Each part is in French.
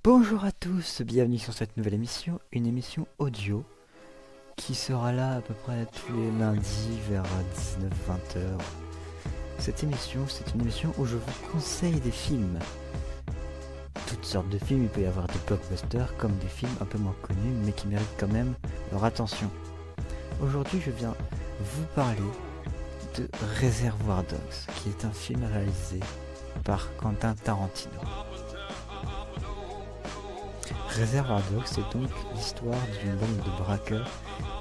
Bonjour à tous, bienvenue sur cette nouvelle émission, une émission audio qui sera là à peu près tous les lundis vers 19-20 heures. Cette émission, c'est une émission où je vous conseille des films. Toutes sortes de films, il peut y avoir des blockbusters comme des films un peu moins connus mais qui méritent quand même leur attention. Aujourd'hui, je viens vous parler de Reservoir Dogs, qui est un film réalisé par Quentin Tarantino. Reservoir Dogs, c'est donc l'histoire d'une bande de braqueurs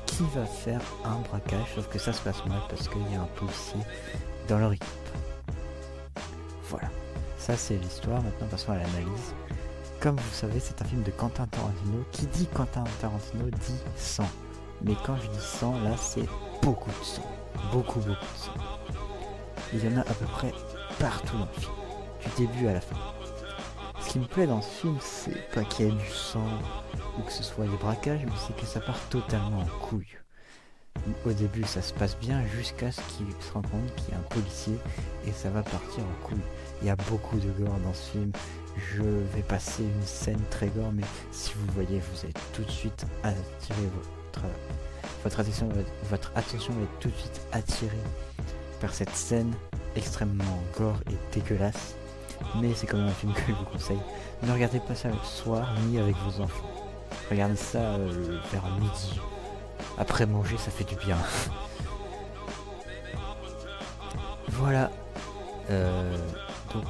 qui va faire un braquage, sauf que ça se passe mal parce qu'il y a un policier dans leur équipe. Voilà, ça c'est l'histoire. Maintenant passons à l'analyse. Comme vous savez, c'est un film de Quentin Tarantino. Qui dit Quentin Tarantino dit sang. Mais quand je dis sang, là c'est beaucoup de sang. Beaucoup de sang. Il y en a à peu près partout dans le film, du début à la fin. Ce qui me plaît dans ce film, c'est pas qu'il y ait du sang ou que ce soit des braquages, mais c'est que ça part totalement en couille. Au début, ça se passe bien jusqu'à ce qu'il se rende compte qu'il y a un policier et ça va partir en couille. Il y a beaucoup de gore dans ce film. Je vais passer une scène très gore, mais si vous voyez, vous allez tout de suite attirer votre attention va être tout de suite attirée par cette scène extrêmement gore et dégueulasse. Mais c'est quand même un film que je vous conseille. Ne regardez pas ça le soir ni avec vos enfants. Regardez ça vers midi. Après manger, ça fait du bien. Voilà. Donc,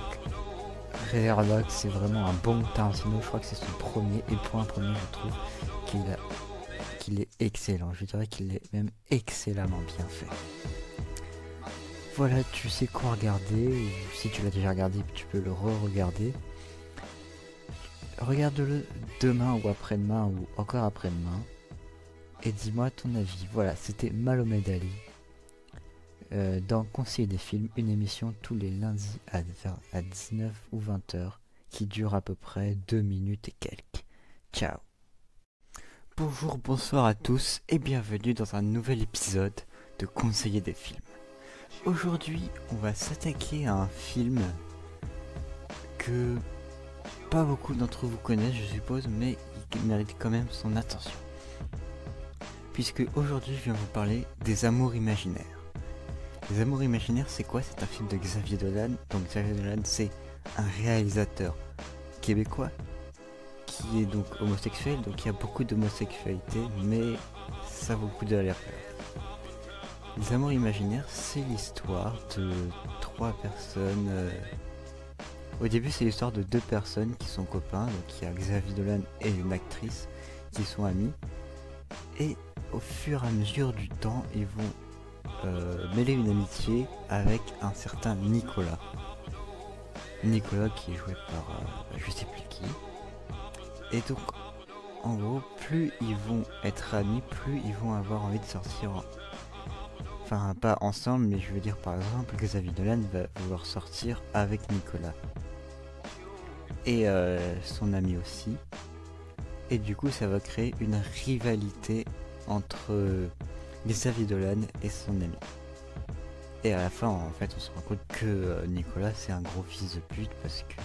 Reservoir Dogs, c'est vraiment un bon Tarantino. Je crois que c'est son premier. Et pour un premier, je trouve qu'il est excellent. Je dirais qu'il est même excellemment bien fait. Voilà, tu sais quoi regarder, ou si tu l'as déjà regardé, tu peux le re-regarder. Regarde-le demain ou après-demain ou encore après-demain. Et dis-moi ton avis. Voilà, c'était Mohamed Ali. Dans Conseil des films, une émission tous les lundis à 19 ou 20 heures qui dure à peu près 2 minutes et quelques. Ciao. Bonjour, bonsoir à tous et bienvenue dans un nouvel épisode de Conseiller des films. Aujourd'hui, on va s'attaquer à un film que pas beaucoup d'entre vous connaissent, je suppose, mais il mérite quand même son attention. Puisque aujourd'hui, je viens vous parler des Amours imaginaires. Les Amours imaginaires, c'est quoi? C'est un film de Xavier Dolan. Donc Xavier Dolan, c'est un réalisateur québécois qui est donc homosexuel. Donc il y a beaucoup d'homosexualité, mais ça vaut le coup d'aller regarder. Les Amours imaginaires, c'est l'histoire de 3 personnes. Au début, c'est l'histoire de 2 personnes qui sont copains. Donc il y a Xavier Dolan et une actrice qui sont amis. Et au fur et à mesure du temps, ils vont mêler une amitié avec un certain Nicolas. Nicolas qui est joué par je sais plus qui. Et donc, en gros, plus ils vont être amis, plus ils vont avoir envie de sortir. Enfin, pas ensemble, mais je veux dire par exemple que Xavier Dolan va vouloir sortir avec Nicolas. Et son ami aussi. Et du coup, ça va créer une rivalité entre Xavier Dolan et son ami. Et à la fin, en fait, on se rend compte que Nicolas, c'est un gros fils de pute parce que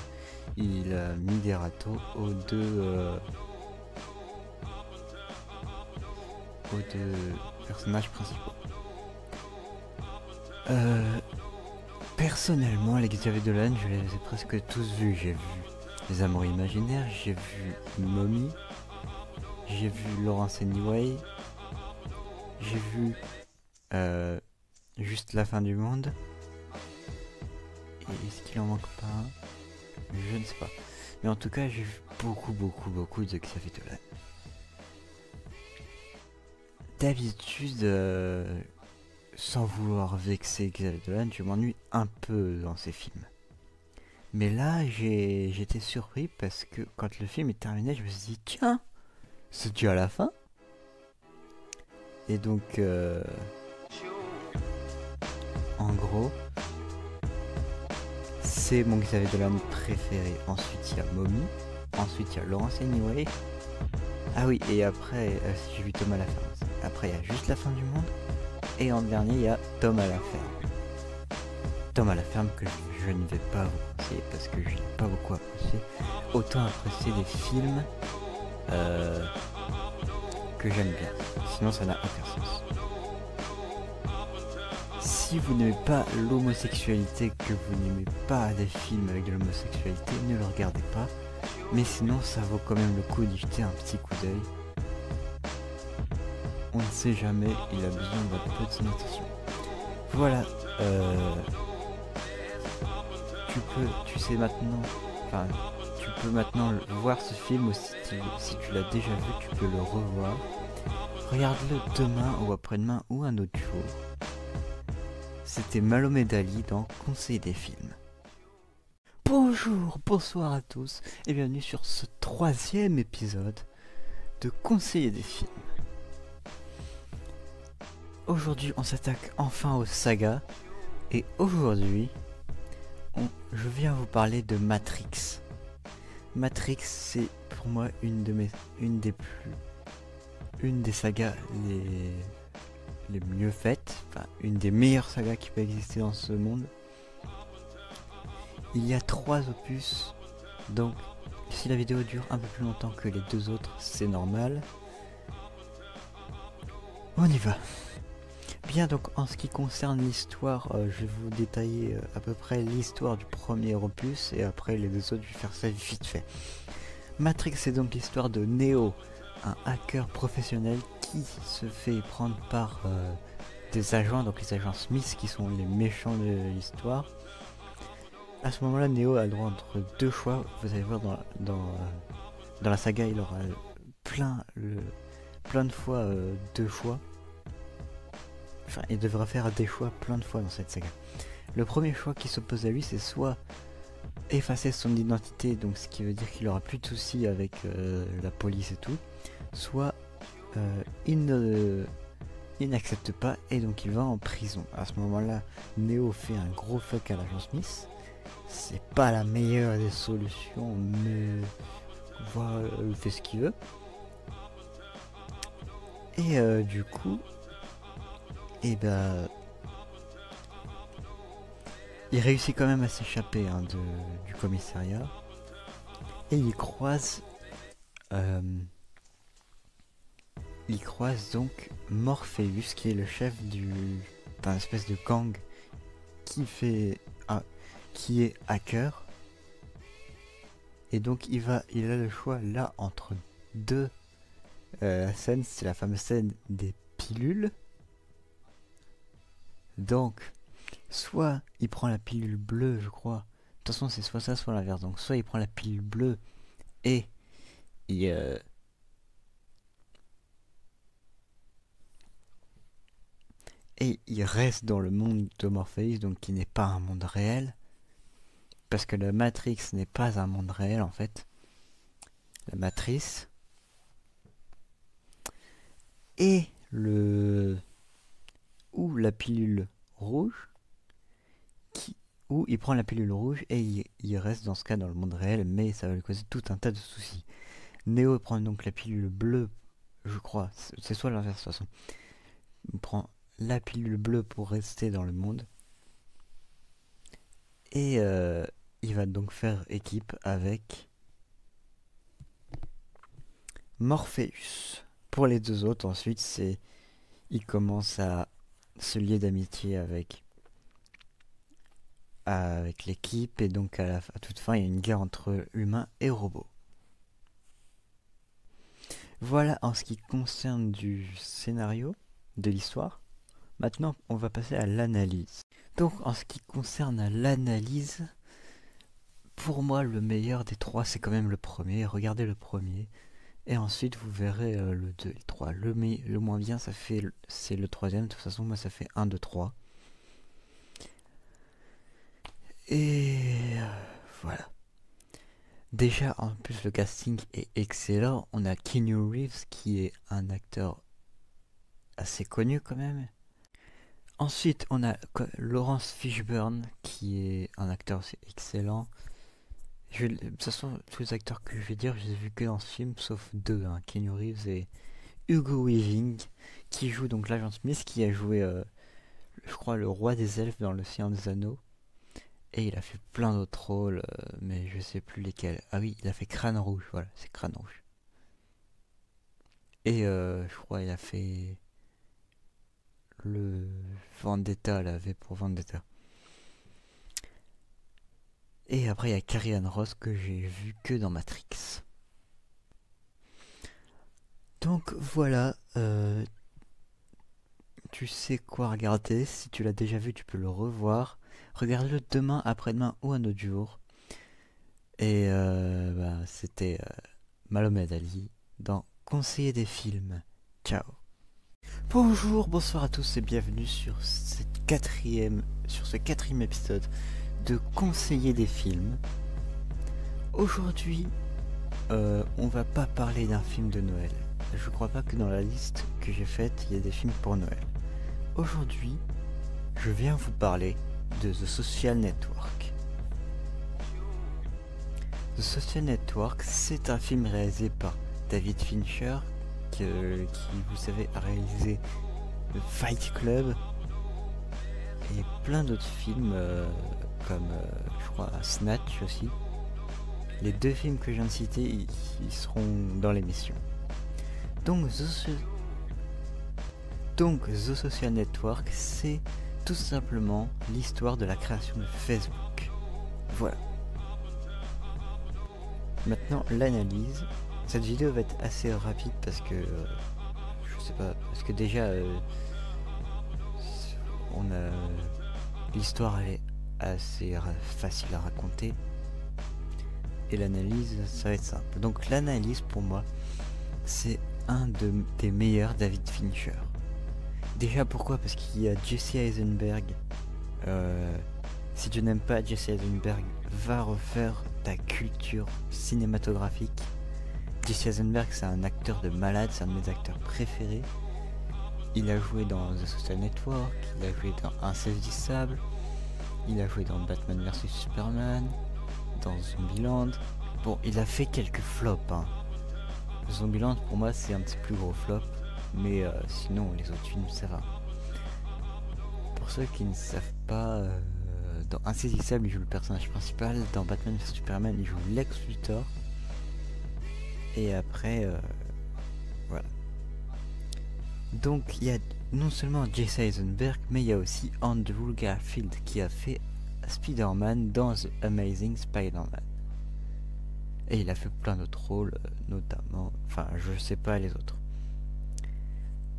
il a mis des râteaux aux deux personnages principaux. Personnellement, les Xavier Dolan, je les ai presque tous vus. J'ai vu Les Amours imaginaires, j'ai vu Mommy, j'ai vu Laurence Anyway, j'ai vu Juste la fin du monde. Et est-ce qu'il en manque pas un? Je ne sais pas. Mais en tout cas, j'ai vu beaucoup de Xavier Dolan. D'habitude, sans vouloir vexer Xavier Dolan, je m'ennuie un peu dans ces films. Mais là, j'étais surpris parce que quand le film est terminé, je me suis dit, tiens, c'est dû à la fin. Et donc, en gros, c'est mon Xavier Dolan préféré. Ensuite, il y a Mommy. Ensuite, il y a Laurence Anyway. Ah oui, et après, j'ai vu Tom à la ferme. Après, il y a Juste la fin du monde. Et en dernier, il y a Tom à la ferme. Tom à la ferme que je ne vais pas vous conseiller parce que je n'ai pas beaucoup apprécié. Autant apprécier des films que j'aime bien. Sinon ça n'a aucun sens. Si vous n'aimez pas l'homosexualité, que vous n'aimez pas des films avec de l'homosexualité, ne le regardez pas. Mais sinon ça vaut quand même le coup d'y jeter un petit coup d'œil. On ne sait jamais, il a besoin d'un peu de son attention. Voilà, tu sais maintenant, enfin, tu peux maintenant voir ce film aussi, si tu l'as déjà vu, tu peux le revoir. Regarde-le demain ou après-demain ou un autre jour. C'était Malomé Dali dans Conseil des films. Bonjour, bonsoir à tous et bienvenue sur ce 3e épisode de Conseiller des films. Aujourd'hui on s'attaque enfin aux sagas et aujourd'hui je viens vous parler de Matrix. Matrix c'est pour moi une des sagas les mieux faites, enfin une des meilleures sagas qui peut exister dans ce monde. Il y a 3 opus, donc si la vidéo dure un peu plus longtemps que les 2 autres, c'est normal. On y va. Bien, donc en ce qui concerne l'histoire, je vais vous détailler à peu près l'histoire du premier opus et après les 2 autres, je vais faire ça vite fait. Matrix, c'est donc l'histoire de Neo, un hacker professionnel qui se fait prendre par des agents, donc les agents Smith qui sont les méchants de l'histoire. À ce moment-là, Neo a le droit entre 2 choix. Vous allez voir dans la saga, il aura plein de fois 2 choix. Enfin, il devra faire des choix plein de fois dans cette saga. Le premier choix qui s'oppose à lui, c'est soit effacer son identité, donc ce qui veut dire qu'il aura plus de soucis avec la police et tout, soit il n'accepte pas et donc il va en prison. À ce moment-là, Neo fait un gros fuck à l'agent Smith. C'est pas la meilleure des solutions, mais voilà, il fait ce qu'il veut. Et du coup, et il réussit quand même à s'échapper du commissariat et il croise donc Morpheus qui est le chef d'un espèce de gang qui est hacker, et donc il a le choix là entre 2 scènes. C'est la fameuse scène des pilules. Donc soit il prend la pilule bleue, je crois. De toute façon c'est soit ça soit l'inverse. Donc soit il prend la pilule bleue et il reste dans le monde de Morpheus, donc qui n'est pas un monde réel. Parce que la Matrix n'est pas un monde réel en fait. La matrice. Et ou la pilule rouge. Où il prend la pilule rouge et il reste dans ce cas dans le monde réel, mais ça va lui causer tout un tas de soucis. Neo prend donc la pilule bleue, je crois. C'est soit l'inverse de toute façon. Il prend la pilule bleue pour rester dans le monde. Et il va donc faire équipe avec Morpheus. Pour les 2 autres, ensuite, il commence à se lier d'amitié avec l'équipe, et donc à toute fin, il y a une guerre entre humains et robots. Voilà en ce qui concerne du scénario, de l'histoire. Maintenant, on va passer à l'analyse. Donc, en ce qui concerne l'analyse, pour moi, le meilleur des 3, c'est quand même le premier. Regardez le premier. Et ensuite, vous verrez le 2 et le 3. Le moins bien, c'est le 3e. De toute façon, moi, ça fait 1, 2, 3. Et voilà. Déjà, en plus, le casting est excellent. On a Keanu Reeves, qui est un acteur assez connu quand même. Ensuite, on a Laurence Fishburne, qui est un acteur aussi excellent. De toute façon, tous les acteurs que je vais dire, je les ai vus que dans ce film, sauf 2, Keanu Reeves et Hugo Weaving, qui joue donc l'agent Smith, qui a joué, je crois, le roi des elfes dans Le Seigneur des Anneaux. Et il a fait plein d'autres rôles, mais je sais plus lesquels. Ah oui, il a fait Crâne Rouge, voilà, c'est Crâne Rouge. Et je crois il a fait le Vendetta, là, V pour Vendetta. Et après il y a Carrie Ann Ross que j'ai vu que dans Matrix. Donc voilà, tu sais quoi regarder. Si tu l'as déjà vu, tu peux le revoir. Regarde-le demain, après-demain ou un autre jour. Et c'était Mahomet Ali dans Conseiller des films. Ciao. Bonjour, bonsoir à tous et bienvenue sur ce quatrième épisode de Conseiller des films. Aujourd'hui, on va pas parler d'un film de Noël. Je crois pas que dans la liste que j'ai faite, il y a des films pour Noël. Aujourd'hui, je viens vous parler de The Social Network. The Social Network, c'est un film réalisé par David Fincher, qui vous savez, a réalisé le Fight Club et plein d'autres films comme, je crois, Snatch aussi. Les deux films que je viens de citer, ils seront dans l'émission. Donc The Social Network, c'est tout simplement l'histoire de la création de Facebook. Voilà. Maintenant, l'analyse. Cette vidéo va être assez rapide parce que je sais pas, parce que déjà l'histoire elle est assez facile à raconter et l'analyse ça va être simple. Donc l'analyse pour moi c'est un des meilleurs David Fincher. Déjà pourquoi? Parce qu'il y a Jesse Eisenberg. Si tu n'aimes pas Jesse Eisenberg, va refaire ta culture cinématographique. Jesse Eisenberg, c'est un acteur de malade, c'est un de mes acteurs préférés. Il a joué dans The Social Network, il a joué dans Insaisissable, il a joué dans Batman vs Superman, dans Zombieland. Bon, il a fait quelques flops. Zombieland, pour moi, c'est un de ses plus gros flops, mais sinon, les autres films, ça va. Pour ceux qui ne savent pas, dans Insaisissable, il joue le personnage principal, dans Batman vs Superman, il joue Lex Luthor. Et après, voilà. Donc il y a non seulement Jesse Eisenberg, mais il y a aussi Andrew Garfield qui a fait Spider-Man dans The Amazing Spider-Man. Et il a fait plein d'autres rôles, notamment, enfin je sais pas les autres.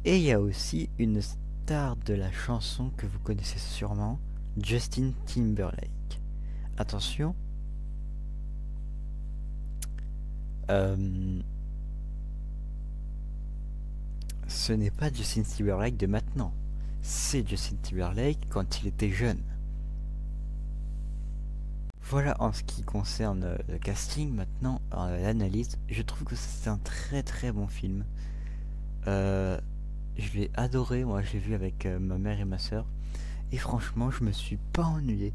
Et il y a aussi une star de la chanson que vous connaissez sûrement, Justin Timberlake. Attention. Ce n'est pas Justin Timberlake de maintenant, c'est Justin Timberlake quand il était jeune. Voilà en ce qui concerne le casting. Maintenant l'analyse, je trouve que c'est un très très bon film. Je l'ai adoré, moi je l'ai vu avec ma mère et ma soeur et franchement je me suis pas ennuyé,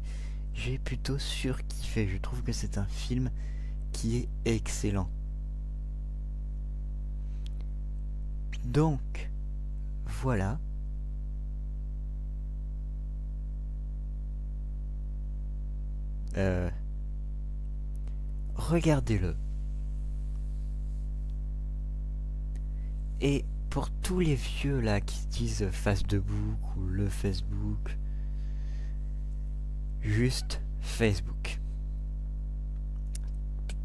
j'ai plutôt surkiffé. Je trouve que c'est un film qui est excellent. Donc, voilà. Regardez-le. Et pour tous les vieux là qui se disent Facebook ou le Facebook, juste Facebook.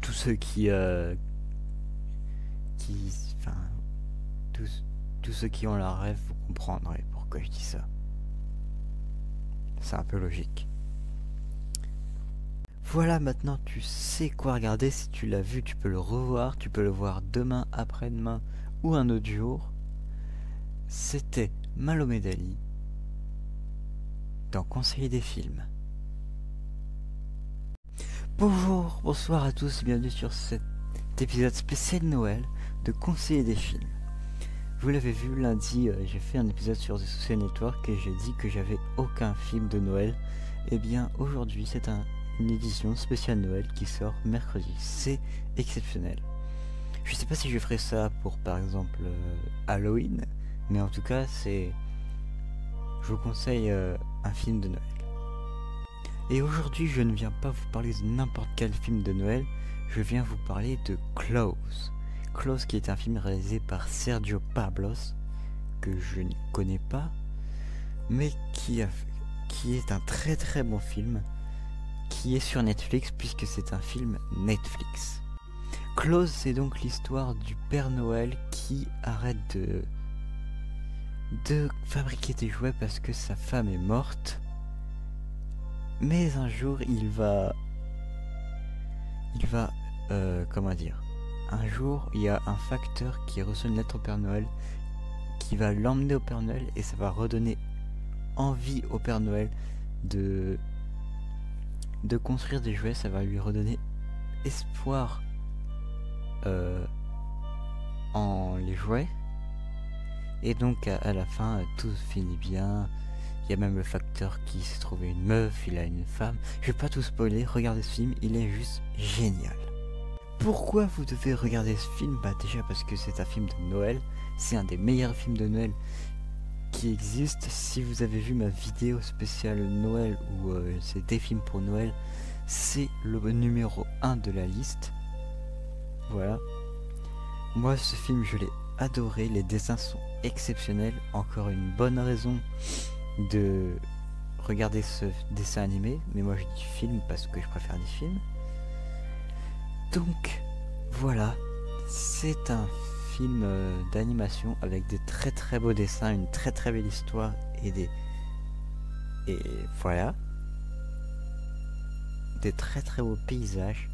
Tous ceux tous ceux qui ont leur rêve, vous comprendrez pourquoi je dis ça. C'est un peu logique. Voilà, maintenant tu sais quoi regarder. Si tu l'as vu, tu peux le revoir. Tu peux le voir demain, après-demain ou un autre jour. C'était Mahomet Ali dans Conseiller des films. Bonjour, bonsoir à tous, bienvenue sur cet épisode spécial Noël de Conseiller des films. Vous l'avez vu, lundi, j'ai fait un épisode sur The Social Network et j'ai dit que j'avais aucun film de Noël. Et bien, aujourd'hui, c'est une édition spéciale Noël qui sort mercredi. C'est exceptionnel. Je sais pas si je ferai ça pour, par exemple, Halloween, mais en tout cas, je vous conseille un film de Noël. Et aujourd'hui, je ne viens pas vous parler de n'importe quel film de Noël, je viens vous parler de Klaus. Klaus qui est un film réalisé par Sergio Pablos, que je ne connais pas, mais qui est un très très bon film, qui est sur Netflix puisque c'est un film Netflix. Klaus, c'est donc l'histoire du Père Noël qui arrête de fabriquer des jouets parce que sa femme est morte. Mais un jour, il va, comment dire, un jour, il y a un facteur qui reçoit une lettre au Père Noël, qui va l'emmener au Père Noël, et ça va redonner envie au Père Noël de construire des jouets, ça va lui redonner espoir en les jouets. Et donc, à la fin, tout finit bien. Il y a même le facteur qui s'est trouvé une meuf, il a une femme. Je vais pas tout spoiler, regardez ce film, il est juste génial. Pourquoi vous devez regarder ce film? Bah déjà parce que c'est un film de Noël, c'est un des meilleurs films de Noël qui existent. Si vous avez vu ma vidéo spéciale Noël où c'est des films pour Noël, c'est le numéro 1 de la liste. Voilà. Moi ce film je l'ai adoré, les dessins sont exceptionnels, encore une bonne raison de regarder ce dessin animé, mais moi je dis film parce que je préfère des films. Donc voilà, c'est un film d'animation avec des très très beaux dessins, une très très belle histoire et voilà, des très très beaux paysages.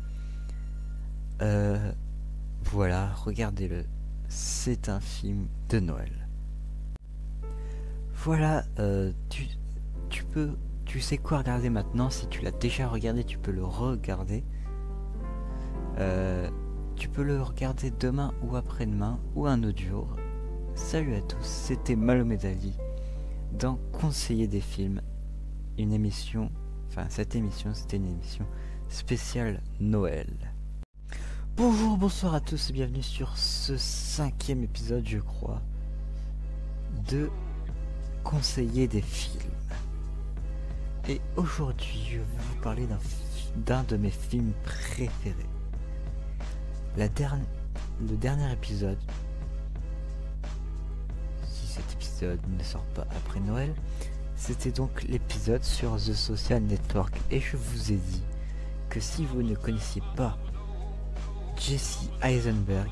Voilà, regardez-le, c'est un film de Noël. Voilà, tu sais quoi regarder maintenant. Si tu l'as déjà regardé, tu peux le regarder. Tu peux le regarder demain ou après-demain ou un autre jour. Salut à tous, c'était Malomé Ali dans Conseiller des films, une émission, cette émission c'était une émission spéciale Noël. Bonjour, bonsoir à tous et bienvenue sur ce 5e épisode, je crois, de Conseiller des films. Et aujourd'hui, je vais vous parler d'un de mes films préférés. Le dernier épisode, si cet épisode ne sort pas après Noël, c'était donc l'épisode sur The Social Network. Et je vous ai dit que si vous ne connaissiez pas Jesse Eisenberg,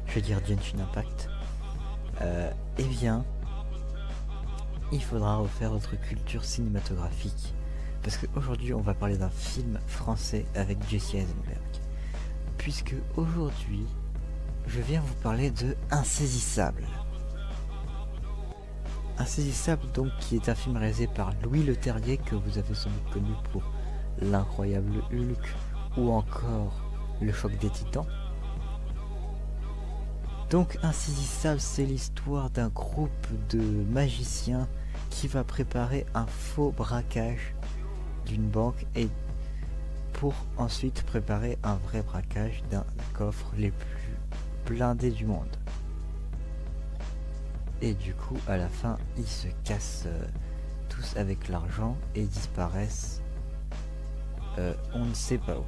je veux dire Genshin Impact, eh bien, il faudra refaire votre culture cinématographique. Parce qu'aujourd'hui, on va parler d'un film français avec Jesse Eisenberg. Puisque aujourd'hui, je viens vous parler de Insaisissable. Insaisissable, donc, qui est un film réalisé par Louis Leterrier, que vous avez sans doute connu pour L'incroyable Hulk ou encore Le Choc des Titans. Donc Insaisissable, c'est l'histoire d'un groupe de magiciens qui va préparer un faux braquage d'une banque et pour ensuite préparer un vrai braquage d'un coffre les plus blindés du monde. Et du coup, à la fin, ils se cassent tous avec l'argent et disparaissent. On ne sait pas où.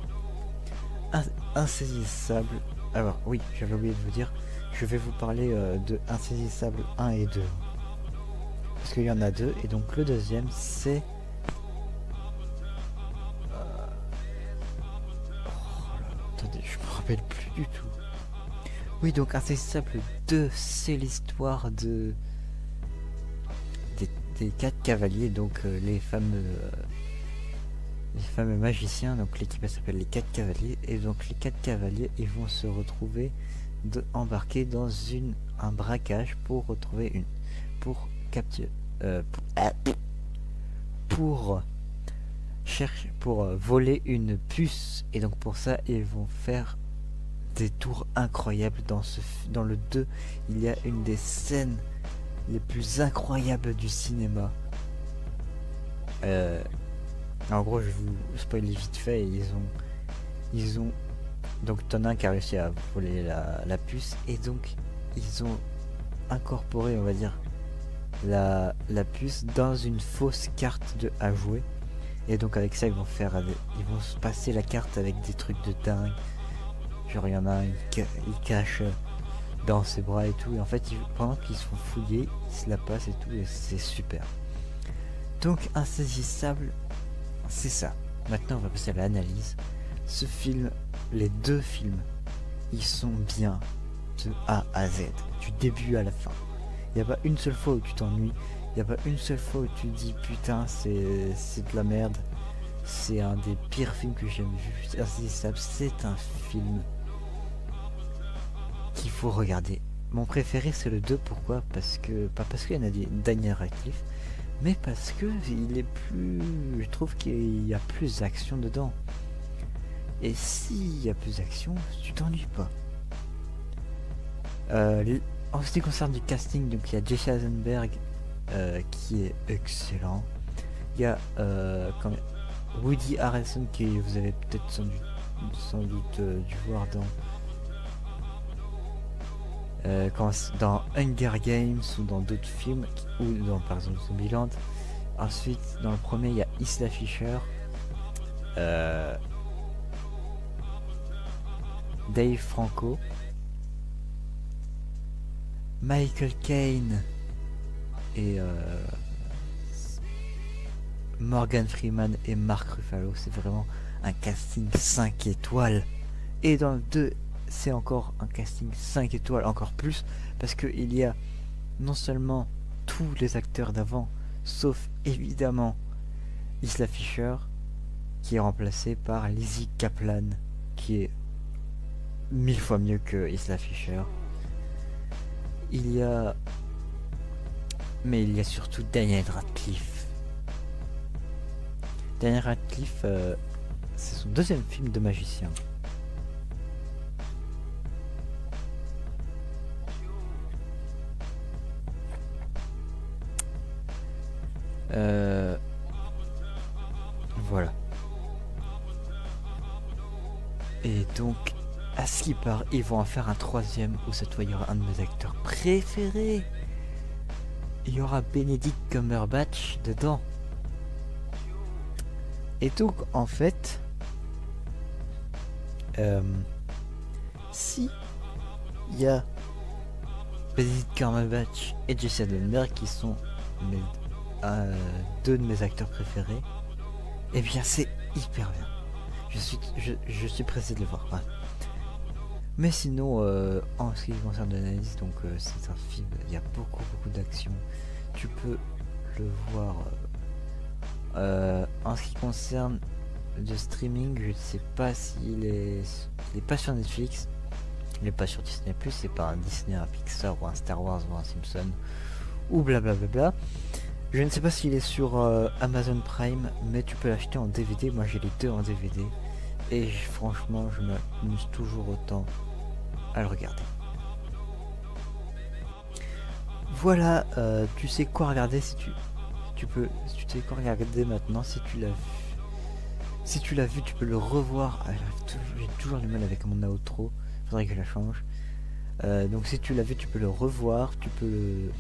Insaisissable. Alors oui, j'avais oublié de vous dire, je vais vous parler de Insaisissable 1 et 2. Parce qu'il y en a deux, et donc le deuxième c'est... attendez, je me rappelle plus du tout. Oui, donc Insaisissable 2, c'est l'histoire des 4 cavaliers, donc les fameux magiciens. Donc l'équipe s'appelle les 4 cavaliers, et donc les 4 cavaliers ils vont se retrouver embarqués dans un braquage pour retrouver pour voler une puce. Et donc pour ça ils vont faire des tours incroyables. Dans le 2, il y a une des scènes les plus incroyables du cinéma. En gros, je vous spoil vite fait. Ils ont donc t'en as un qui a réussi à voler la puce, et donc ils ont incorporé, on va dire, la puce dans une fausse carte à jouer. Et donc avec ça ils vont se passer la carte avec des trucs de dingue. Genre il y en a un, il cache dans ses bras et tout. Et en fait pendant qu'ils se font fouiller, ils se la passent et tout. Et c'est super. Donc Insaisissable, c'est ça. Maintenant on va passer à l'analyse. Ce film, les deux films, ils sont bien de A à Z, du début à la fin. Il n'y a pas une seule fois où tu t'ennuies. Il n'y a pas une seule fois où tu te dis putain c'est de la merde. C'est un des pires films que j'ai vu. Insaisissable, c'est un film qu'il faut regarder. Mon préféré c'est le 2, pourquoi? Parce que, pas parce qu'il y en a des Daniel Radcliffe, mais parce que il est plus... Je trouve qu'il y a plus d'action dedans. Et s'il y a plus d'action, tu t'ennuies pas. En ce qui concerne du casting, donc il y a Jesse Eisenberg qui est excellent. Il y a Woody Harrelson qui vous avez peut-être sans doute dû voir dans Hunger Games ou dans d'autres films, ou dans par exemple Zombieland. Ensuite dans le premier il y a Isla Fisher, Dave Franco, Michael Caine et Morgan Freeman et Mark Ruffalo. C'est vraiment un casting 5 étoiles. Et dans le 2 c'est encore un casting 5 étoiles, encore plus, parce qu'il y a non seulement tous les acteurs d'avant, sauf évidemment Isla Fisher, qui est remplacée par Lizzie Kaplan, qui est 1000 fois mieux que Isla Fisher. Il y a surtout Daniel Radcliffe. Daniel Radcliffe, c'est son deuxième film de magicien. Voilà. Et donc, à ce qui part, ils vont en faire un troisième où cette fois il y aura un de mes acteurs préférés. Il y aura Benedict Cumberbatch dedans. Et donc, en fait, si il y a Benedict Cumberbatch et Jesse Eisenberg qui sont deux de mes acteurs préférés, et bien c'est hyper bien. Je suis pressé de le voir. Ouais. Mais sinon, en ce qui concerne l'analyse, donc c'est un film, il y a beaucoup d'action. Tu peux le voir. En ce qui concerne le streaming, je ne sais pas s'il est pas sur Netflix, il n'est pas sur Disney+, c'est pas un Disney, un Pixar ou un Star Wars ou un Simpson ou blablabla. Je ne sais pas s'il est sur Amazon Prime, mais tu peux l'acheter en DVD. Moi j'ai les deux en DVD et franchement je m'amuse toujours autant à le regarder. Voilà, tu sais quoi regarder si tu sais quoi regarder maintenant si tu l'as vu. Si tu l'as vu, tu peux le revoir. J'ai toujours du mal avec mon outro, faudrait que je la change. Donc si tu l'as vu, tu peux le revoir, tu peux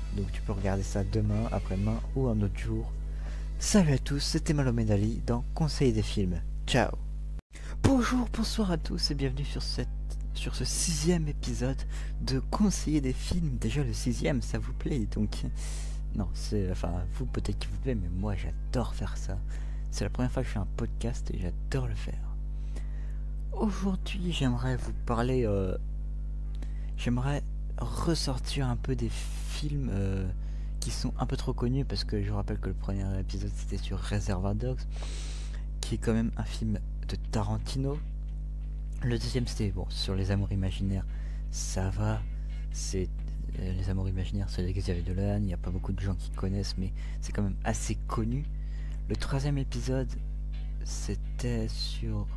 regarder ça demain, après-demain ou un autre jour. Salut à tous, c'était Malomé Dali dans Conseil des films. Ciao. Bonjour, bonsoir à tous et bienvenue sur ce 6e épisode de Conseiller des films. Déjà le 6e, ça vous plaît? Donc non, vous peut-être qu'il vous plaît, mais moi j'adore faire ça. C'est la première fois que je fais un podcast et j'adore le faire. Aujourd'hui, j'aimerais vous parler. J'aimerais ressortir un peu des films qui sont un peu trop connus, parce que je vous rappelle que le premier épisode c'était sur Reservoir Dogs, qui est quand même un film de Tarantino. Le deuxième c'était sur Les Amours Imaginaires, ça va, c'est Les Amours Imaginaires, c'est avec Xavier Dolan, il n'y a pas beaucoup de gens qui connaissent, mais c'est quand même assez connu. Le troisième épisode c'était sur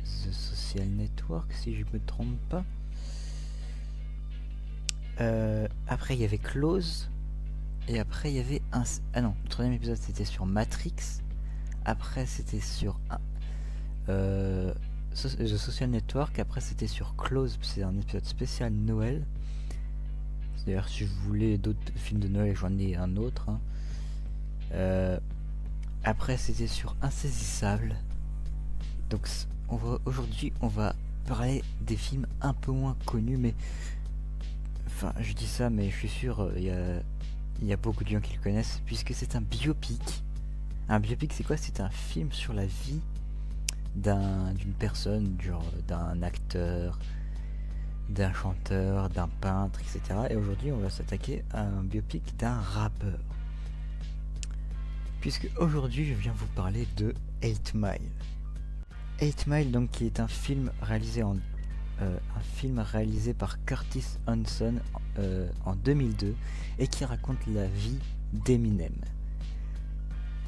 The Social Network, si je me trompe pas. Après il y avait Close, et après il y avait le troisième épisode c'était sur Matrix. Après c'était sur The Social Network. Après c'était sur Close, c'est un épisode spécial Noël. D'ailleurs si je voulais d'autres films de Noël, j'en ai un autre, hein. Après c'était sur Insaisissable. Donc aujourd'hui on va parler des films un peu moins connus, mais enfin je dis ça mais je suis sûr il y a beaucoup de gens qui le connaissent puisque c'est un biopic. Un biopic c'est quoi? C'est un film sur la vie d'une personne, genre d'un acteur, d'un chanteur, d'un peintre, etc. Et aujourd'hui on va s'attaquer à un biopic d'un rappeur. Puisque aujourd'hui je viens vous parler de 8 Mile. 8 Mile donc qui est un film réalisé par Curtis Hanson en 2002 et qui raconte la vie d'Eminem.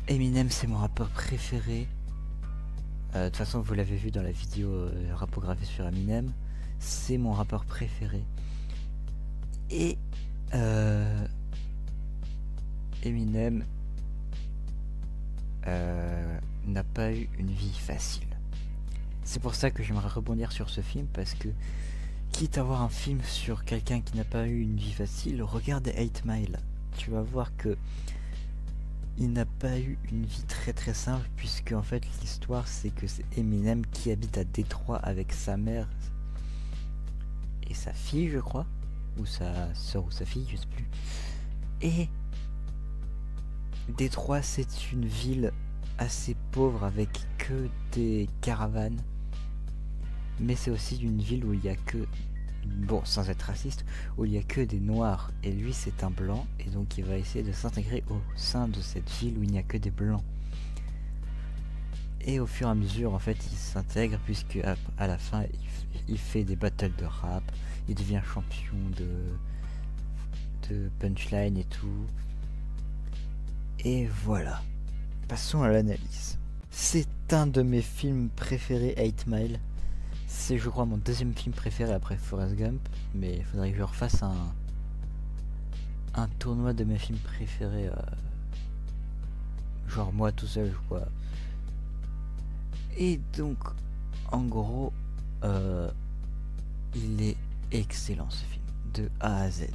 Eminem c'est mon rappeur préféré. De toute façon vous l'avez vu dans la vidéo rapographée sur Eminem. C'est mon rappeur préféré. Et Eminem n'a pas eu une vie facile. C'est pour ça que j'aimerais rebondir sur ce film, parce que quitte à voir un film sur quelqu'un qui n'a pas eu une vie facile, regarde 8 Mile. Tu vas voir que il n'a pas eu une vie très très simple, puisque en fait l'histoire c'est que c'est Eminem qui habite à Détroit avec sa mère et sa fille, je crois, ou sa soeur ou sa fille, je sais plus. Et Détroit c'est une ville assez pauvre avec que des caravanes, mais c'est aussi une ville où il y a que, bon sans être raciste, où il y a que des noirs, et lui c'est un blanc, et donc il va essayer de s'intégrer au sein de cette ville où il n'y a que des blancs. Et au fur et à mesure en fait il s'intègre, puisque à la fin il fait des battles de rap, il devient champion de punchline et tout. Et voilà. Passons à l'analyse. C'est un de mes films préférés, 8 Mile. C'est je crois mon deuxième film préféré après Forrest Gump. Mais il faudrait que je refasse un tournoi de mes films préférés. Genre moi tout seul, je crois. Et donc, en gros, il est excellent ce film, de A à Z.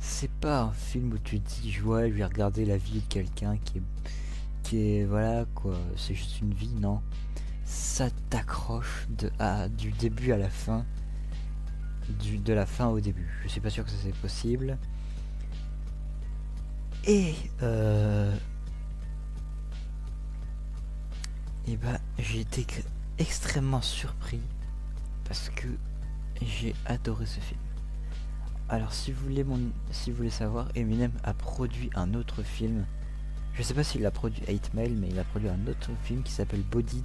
C'est pas un film où tu te dis je vais regarder la vie de quelqu'un qui est voilà quoi, c'est juste une vie, non. Ça t'accroche du début à la fin, de la fin au début. Je suis pas sûr que ça c'est possible. Et j'ai été extrêmement surpris parce que j'ai adoré ce film. Alors si vous voulez savoir, Eminem a produit un autre film. Je sais pas s'il a produit 8 Mile, mais il a produit un autre film qui s'appelle Bodied,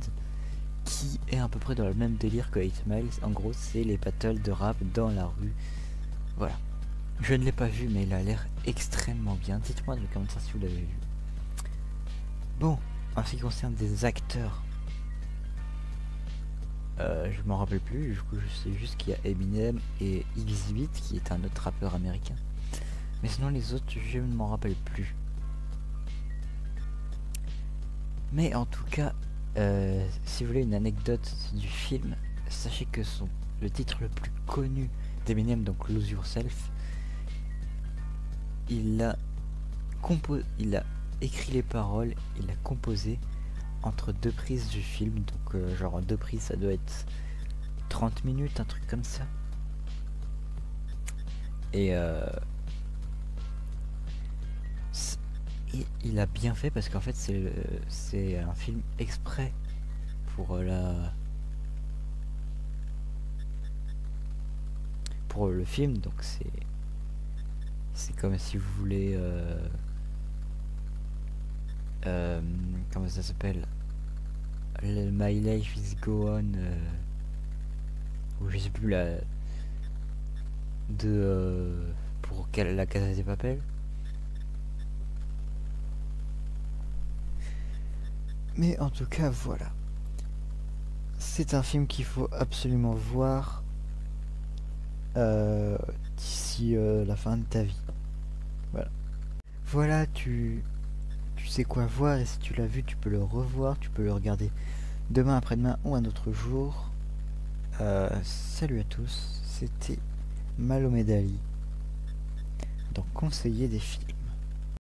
qui est à peu près dans le même délire que 8 Mile. En gros c'est les battles de rap dans la rue. Voilà. Je ne l'ai pas vu, mais il a l'air extrêmement bien. Dites-moi dans les commentaires si vous l'avez vu. Bon, en ce qui concerne des acteurs, je m'en rappelle plus, du coup je sais juste qu'il y a Eminem et Exhibit qui est un autre rappeur américain. Mais sinon les autres je ne m'en rappelle plus. Mais en tout cas, si vous voulez une anecdote du film, sachez que le titre le plus connu d'Eminem, donc Lose Yourself, il a écrit les paroles, il a composé entre deux prises du film, donc genre deux prises ça doit être 30 minutes, un truc comme ça. Et il a bien fait parce qu'en fait c'est un film exprès pour le film, donc c'est comme si vous voulez comment ça s'appelle, My Life is Go On, ou je sais plus pour la Casa de Papel. Mais en tout cas voilà, c'est un film qu'il faut absolument voir d'ici la fin de ta vie. Voilà, tu sais quoi voir, et si tu l'as vu tu peux le revoir, tu peux le regarder demain, après-demain ou un autre jour. Salut à tous, c'était Malomedali dans Conseiller des films.